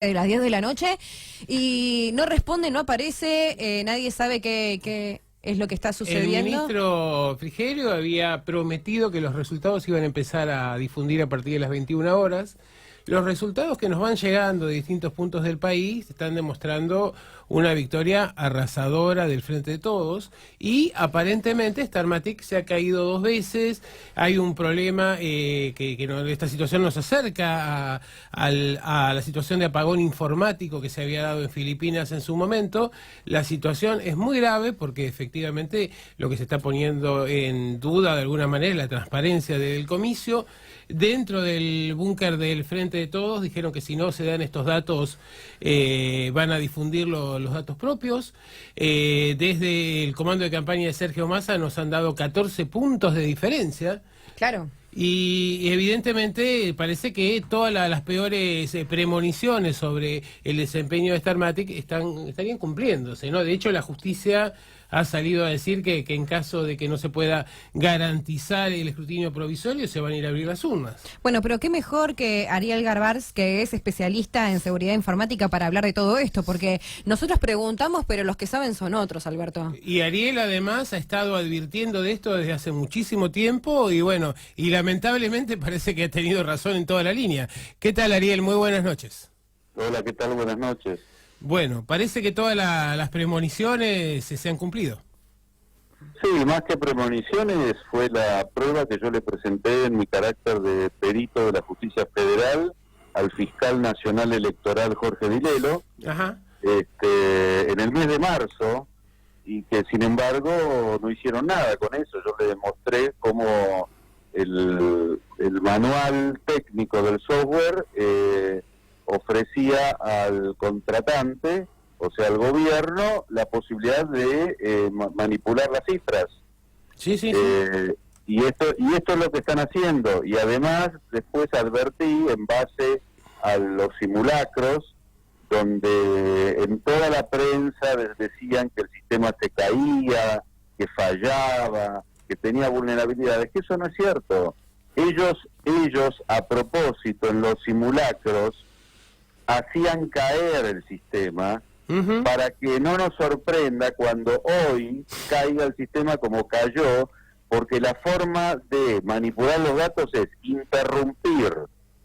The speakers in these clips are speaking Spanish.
de las 10 de la noche y no responde, no aparece, nadie sabe qué es lo que está sucediendo. El ministro Frigerio había prometido que los resultados iban a empezar a difundir a partir de las 21 horas. Los resultados que nos van llegando de distintos puntos del país están demostrando una victoria arrasadora del Frente de Todos y aparentemente Starmatic se ha caído 2 veces. Hay un problema esta situación nos acerca a la situación de apagón informático que se había dado en Filipinas en su momento. La situación es muy grave porque efectivamente lo que se está poniendo en duda de alguna manera es la transparencia del comicio. Dentro del búnker del Frente de Todos dijeron que si no se dan estos datos van a difundir los datos propios. Desde el comando de campaña de Sergio Massa nos han dado 14 puntos de diferencia. Claro. Y evidentemente parece que todas las peores premoniciones sobre el desempeño de Starmatic estarían cumpliéndose, ¿no? De hecho, la justicia ha salido a decir que en caso de que no se pueda garantizar el escrutinio provisorio, se van a ir a abrir las urnas. Bueno, pero qué mejor que Ariel Garbars, que es especialista en seguridad informática, para hablar de todo esto, porque nosotros preguntamos, pero los que saben son otros, Alberto. Y Ariel además ha estado advirtiendo de esto desde hace muchísimo tiempo y bueno, y lamentablemente parece que ha tenido razón en toda la línea. ¿Qué tal, Ariel? Muy buenas noches. Hola, ¿qué tal? Buenas noches. Bueno, parece que todas las premoniciones se han cumplido. Sí, más que premoniciones, fue la prueba que yo le presenté en mi carácter de perito de la Justicia Federal al fiscal nacional electoral Jorge Vilelo, Ajá. En el mes de marzo, y que sin embargo no hicieron nada con eso. Yo le demostré cómo el manual técnico del software ofrecía al contratante, o sea, al gobierno, la posibilidad de manipular las cifras. Sí. Y esto es lo que están haciendo. Y además, después advertí, en base a los simulacros, donde en toda la prensa decían que el sistema se caía, que fallaba, que tenía vulnerabilidades, que eso no es cierto. Ellos a propósito, en los simulacros, hacían caer el sistema para que no nos sorprenda cuando hoy caiga el sistema como cayó, porque la forma de manipular los datos es interrumpir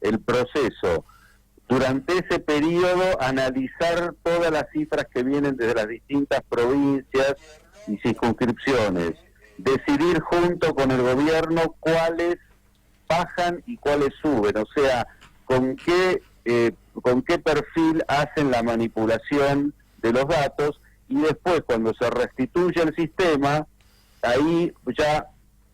el proceso. Durante ese periodo, analizar todas las cifras que vienen desde las distintas provincias y circunscripciones, decidir junto con el gobierno cuáles bajan y cuáles suben, o sea, con qué perfil hacen la manipulación de los datos, y después cuando se restituye el sistema, ahí ya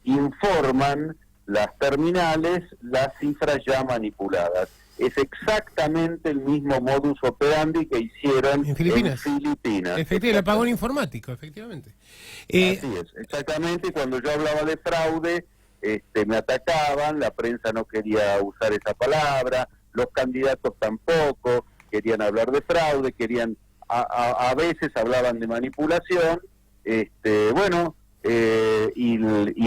informan las terminales las cifras ya manipuladas. Es exactamente el mismo modus operandi que hicieron en Filipinas. Efectivamente, el apagón informático, efectivamente. Así es, exactamente. Cuando yo hablaba de fraude, me atacaban, la prensa no quería usar esa palabra, los candidatos tampoco querían hablar de fraude, querían a veces hablaban de manipulación, y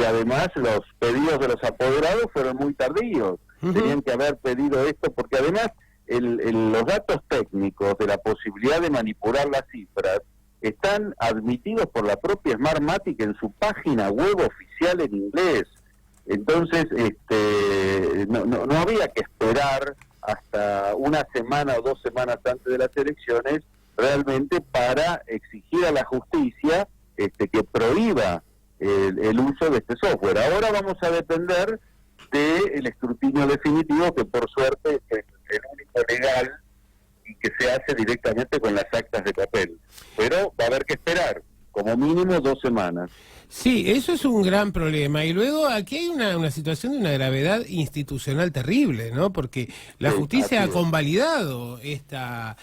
además los pedidos de los apoderados fueron muy tardíos. Tenían que haber pedido esto porque además los datos técnicos de la posibilidad de manipular las cifras están admitidos por la propia Smartmatic en su página web oficial en inglés. Entonces, no había que esperar hasta una semana o 2 semanas antes de las elecciones realmente para exigir a la justicia que prohíba el uso de este software. Ahora vamos a depender del escrutinio definitivo, que por suerte es el único legal y que se hace directamente con las actas de papel. Pero va a haber que esperar como mínimo 2 semanas. Sí, eso es un gran problema. Y luego aquí hay una situación de una gravedad institucional terrible, ¿no? Porque la justicia ha convalidado esta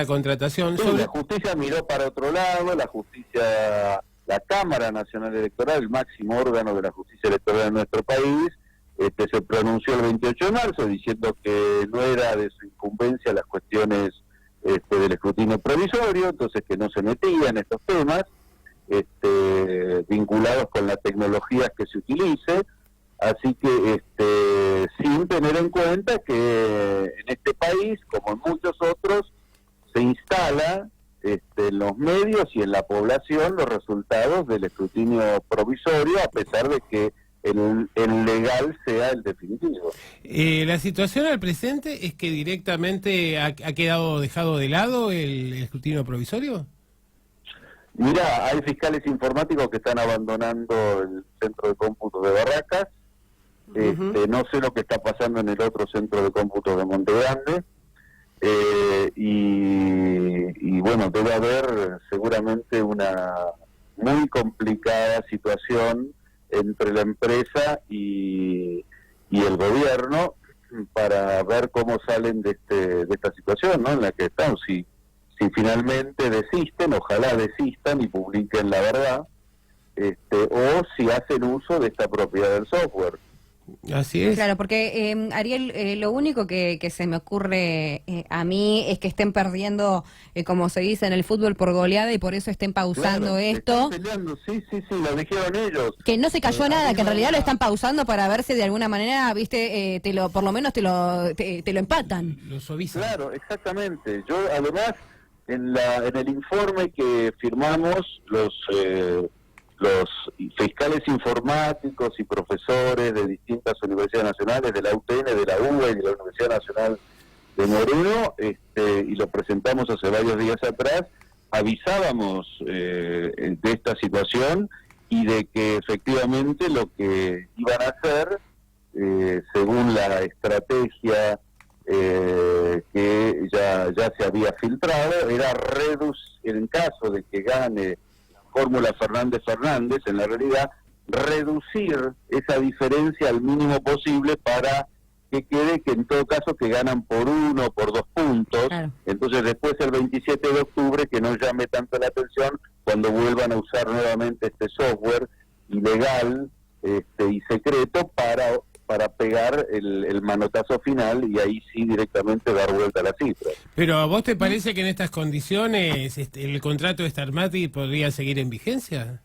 contratación. Sí, la justicia miró para otro lado, la Cámara Nacional Electoral, el máximo órgano de la justicia electoral en nuestro país, se pronunció el 28 de marzo diciendo que no era de su incumbencia las cuestiones del escrutinio provisorio, entonces que no se metía en estos temas vinculados con la tecnología que se utilice. Así que sin tener en cuenta que en este país, como en muchos otros, se instala en los medios y en la población los resultados del escrutinio provisorio, a pesar de que el legal sea el definitivo. La situación al presente es que directamente ha quedado dejado de lado el escrutinio provisorio. Mira, hay fiscales informáticos que están abandonando el centro de cómputos de Barracas. No sé lo que está pasando en el otro centro de cómputos de Monte Grande. Y bueno, debe haber seguramente una muy complicada situación entre la empresa y el gobierno para ver cómo salen de esta situación, ¿no?, en la que están. Si finalmente desisten, ojalá desistan y publiquen la verdad, o si hacen uso de esta propiedad del software. Así es. Claro, porque Ariel, lo único que se me ocurre a mí es que estén perdiendo, como se dice en el fútbol, por goleada, y por eso estén pausando Claro, esto. están peleando, sí, lo dijeron ellos. Que no se cayó nada, que en realidad lo están pausando para ver si de alguna manera, viste, por lo menos te lo empatan. Lo suavizan. Claro, exactamente. Yo además en el informe que firmamos los fiscales informáticos y profesores de distintas universidades nacionales, de la UTN, de la UBA y de la Universidad Nacional de Moreno, y lo presentamos hace varios días atrás, avisábamos de esta situación y de que efectivamente lo que iban a hacer, según la estrategia que ya se había filtrado, era en caso de que gane fórmula Fernández, en la realidad, reducir esa diferencia al mínimo posible para que quede que en todo caso que ganan por 1 o por 2 puntos. Claro. Entonces después el 27 de octubre que no llame tanto la atención cuando vuelvan a usar nuevamente este software ilegal y secreto para pegar el manotazo final y ahí sí directamente dar vuelta a la cifra. Pero ¿a vos te parece que en estas condiciones el contrato de Starmati podría seguir en vigencia?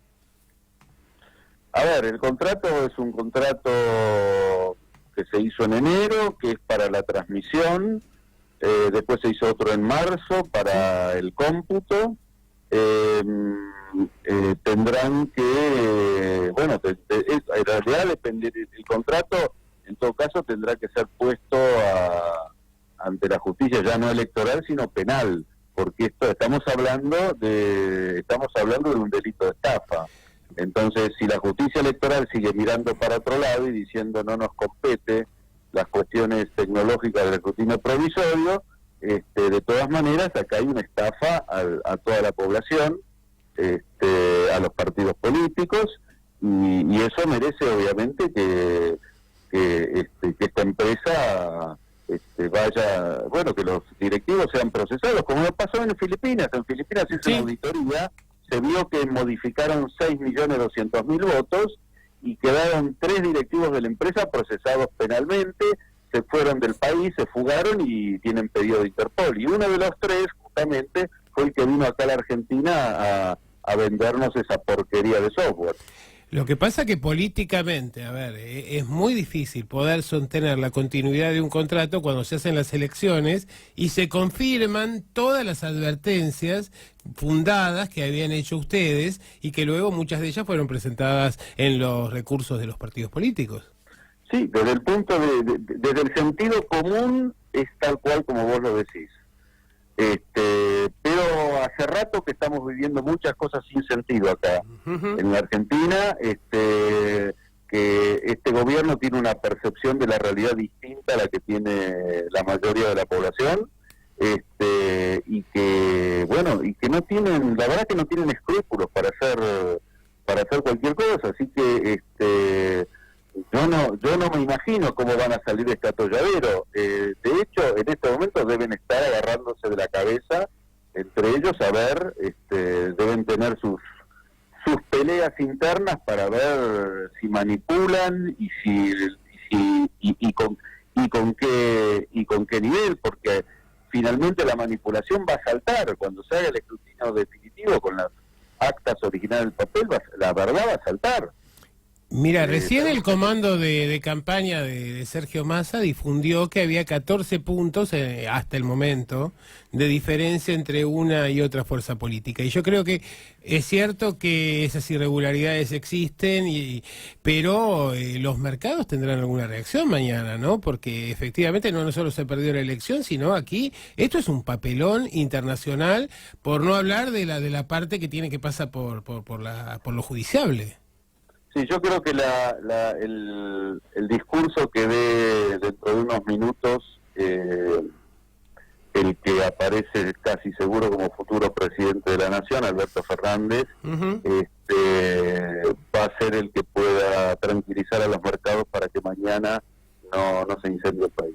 A ver, el contrato es un contrato que se hizo en enero, que es para la transmisión, después se hizo otro en marzo para el cómputo. Tendrán que, en realidad depende, el contrato en todo caso tendrá que ser puesto ante la justicia, ya no electoral sino penal, porque estamos hablando de un delito de estafa. Entonces, si la justicia electoral sigue mirando para otro lado y diciendo no nos compete las cuestiones tecnológicas del escrutinio provisorio, de todas maneras acá hay una estafa a toda la población, a los partidos políticos, y eso merece obviamente que esta empresa vaya, que los directivos sean procesados, como pasó en Filipinas. En Filipinas hizo una auditoría, se vio que modificaron 6.200.000 votos y quedaron 3 directivos de la empresa procesados penalmente, se fueron del país, se fugaron y tienen pedido de Interpol. Y uno de los 3 justamente fue el que vino acá a la Argentina a vendernos esa porquería de software. Lo que pasa que políticamente, es muy difícil poder sostener la continuidad de un contrato cuando se hacen las elecciones y se confirman todas las advertencias fundadas que habían hecho ustedes y que luego muchas de ellas fueron presentadas en los recursos de los partidos políticos. Sí, desde el punto desde el sentido común es tal cual como vos lo decís. Pero hace rato que estamos viviendo muchas cosas sin sentido acá en la Argentina, que este gobierno tiene una percepción de la realidad distinta a la que tiene la mayoría de la población, y que no tienen, la verdad que no tienen escrúpulos para hacer cualquier cosa, así que yo no me imagino cómo van a salir de este atolladero. De hecho, en este momento deben estar agarrándose de la cabeza entre ellos, a ver, deben tener sus peleas internas para ver si manipulan y con qué nivel, porque finalmente la manipulación va a saltar cuando se haga el escrutinio definitivo con las actas originales del papel, la verdad va a saltar. Mira, recién el comando de campaña de Sergio Massa difundió que había 14 puntos hasta el momento de diferencia entre una y otra fuerza política. Y yo creo que es cierto que esas irregularidades existen, pero los mercados tendrán alguna reacción mañana, ¿no? Porque efectivamente no solo se perdió la elección, sino aquí esto es un papelón internacional, por no hablar de la parte que tiene que pasar por lo judiciable. Sí, yo creo que el discurso que dé dentro de unos minutos el que aparece casi seguro como futuro presidente de la Nación, Alberto Fernández, va a ser el que pueda tranquilizar a los mercados para que mañana no se incendie el país.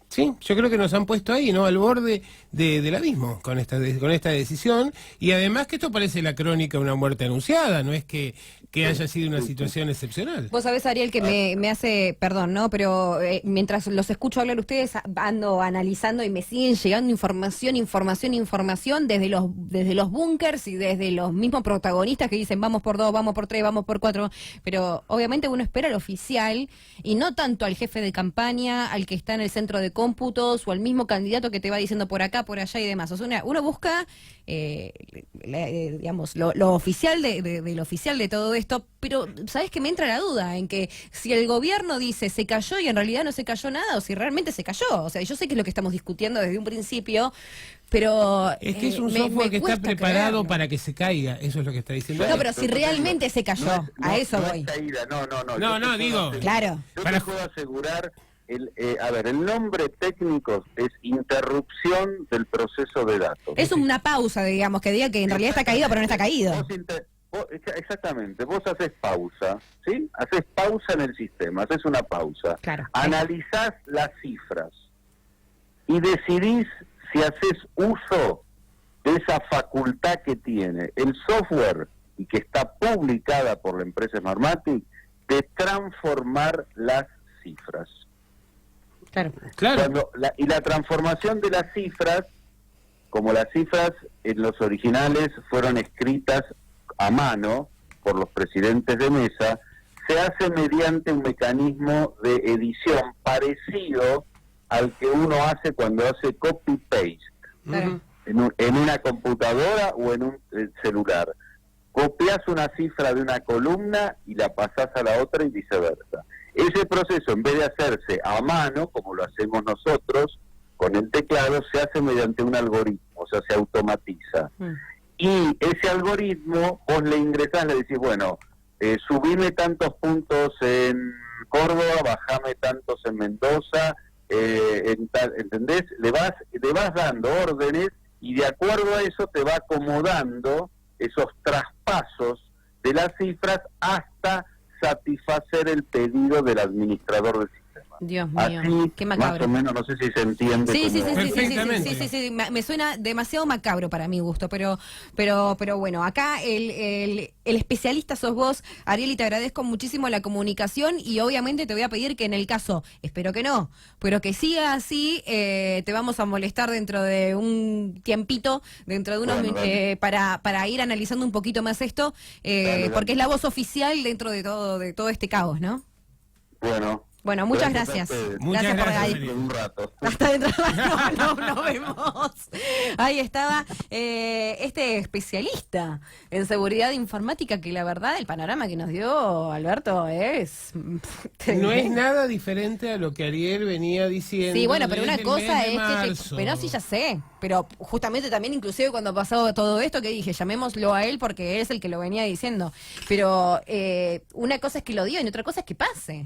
Sí, yo creo que nos han puesto ahí, ¿no? Al borde del abismo con esta decisión, y además que esto parece la crónica de una muerte anunciada, no es que haya sido una situación excepcional. Vos sabés, Ariel, que me hace, perdón, ¿no? Pero mientras los escucho hablar ustedes, ando analizando y me siguen llegando información desde los búnkers y desde los mismos protagonistas que dicen vamos por 2, vamos por 3, vamos por 4, pero obviamente uno espera al oficial y no tanto al jefe de campaña, al que está en el centro de cómputos o al mismo candidato que te va diciendo por acá, por allá y demás. O sea, uno busca, digamos, lo oficial del oficial de todo esto, pero ¿sabes que me entra la duda en que si el gobierno dice se cayó y en realidad no se cayó nada, o si realmente se cayó? O sea, yo sé que es lo que estamos discutiendo desde un principio, pero es que es un software que está preparado creerlo para que se caiga, eso es lo que está diciendo. No, pero si realmente se cayó, a eso voy. Caída, No, digo, claro. Yo te puedo asegurar, el nombre técnico es interrupción del proceso de datos. Es una pausa, digamos, que diga que en realidad está caído, pero no está caído. Exactamente, vos haces pausa, ¿sí? Haces pausa en el sistema, haces una pausa. Claro. Analizás las cifras y decidís si haces uso de esa facultad que tiene el software y que está publicada por la empresa Smartmatic de transformar las cifras. Claro. Y la transformación de las cifras, como las cifras en los originales fueron escritas a mano por los presidentes de mesa, se hace mediante un mecanismo de edición parecido al que uno hace cuando hace copy-paste en una computadora o en un celular. Copias una cifra de una columna y la pasás a la otra y viceversa. Ese proceso, en vez de hacerse a mano, como lo hacemos nosotros, con el teclado, se hace mediante un algoritmo, o sea, se automatiza. Y ese algoritmo, vos le ingresás, le decís, bueno, subime tantos puntos en Córdoba, bajame tantos en Mendoza, ¿entendés? Le vas dando órdenes y de acuerdo a eso te va acomodando esos traspasos de las cifras hasta satisfacer el pedido del administrador del sistema. Dios mío, así, qué macabro. Más o menos, no sé si se entiende. Sí, me suena demasiado macabro para mi gusto, pero bueno, acá el especialista sos vos, Ariel, y te agradezco muchísimo la comunicación y obviamente te voy a pedir que en el caso, espero que no, pero que siga así, te vamos a molestar dentro de un tiempito, dentro de unos para ir analizando un poquito más esto, porque es la voz oficial dentro de todo este caos, ¿no? Bueno, muchas gracias. Muchas gracias por ahí. Un rato. Hasta dentro de nos vemos. Ahí estaba este especialista en seguridad informática, que la verdad el panorama que nos dio Alberto es... No es nada diferente a lo que Ariel venía diciendo. Sí, bueno, pero una cosa es marzo. pero sí, ya sé. Pero justamente también, inclusive cuando pasó todo esto, que dije, llamémoslo a él porque él es el que lo venía diciendo. Pero una cosa es que lo diga y otra cosa es que pase.